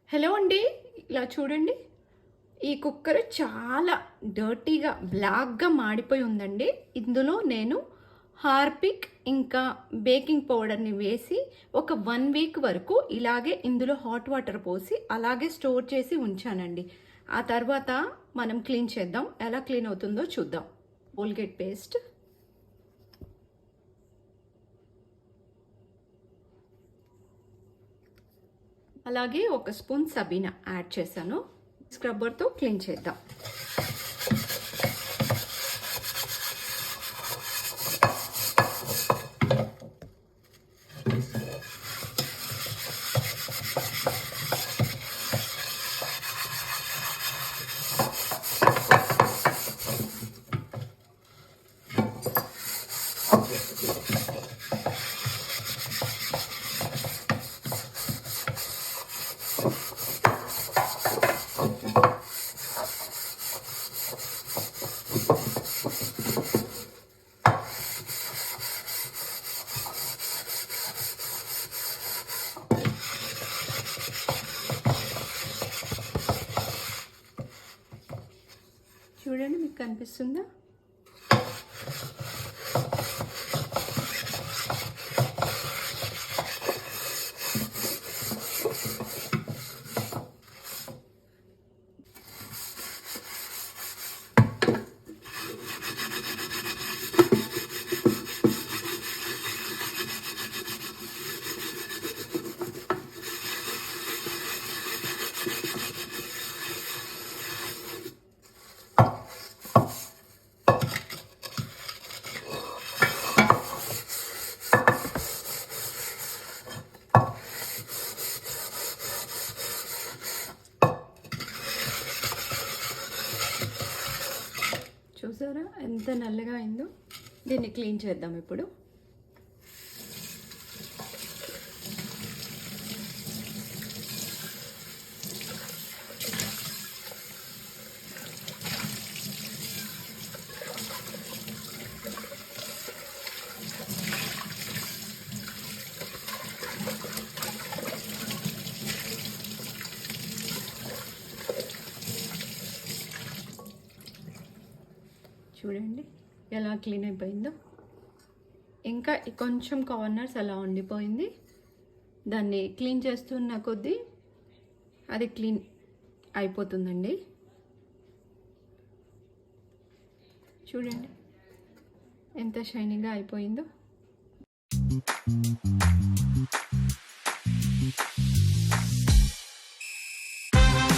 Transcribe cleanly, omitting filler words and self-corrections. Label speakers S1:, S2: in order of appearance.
S1: Hello అండి. ఇలా చూడండి. ఈ కుక్కర్ చాలా డర్టీగా బ్లాక్‌గా మాడిపోయి ఉందండి. ఇందులో నేను హార్పిక్ ఇంకా బేకింగ్ పౌడర్‌ని వేసి ఒక 1 వీక్ వరకు ఇలాగే ఇందులో హాట్ వాటర్ పోసి అలాగే స్టోర్ చేసి ఉంచానండి. ఆ తర్వాత మనం క్లీన్ చేద్దాం. ఎలా క్లీన్ అవుతుందో చూద్దాం. కోల్గేట్ పేస్ట్, అలాగే ఒక స్పూన్ సబీనా యాడ్ చేశాను. స్క్రబ్బర్తో క్లీన్ చేద్దాం. చూడండి, మీకు కనిపిస్తుందా? చూసారా ఎంత నల్లగా అయిందో? దీన్ని క్లీన్ చేద్దాం ఇప్పుడు. చూడండి ఎలా క్లీన్ అయిపోయిందో. ఇంకా కొంచెం కార్నర్స్ అలా ఉండిపోయింది. దాన్ని క్లీన్ చేస్తున్న కొద్దీ అది క్లీన్ అయిపోతుందండి. చూడండి ఎంత షైనీగా అయిపోయిందో.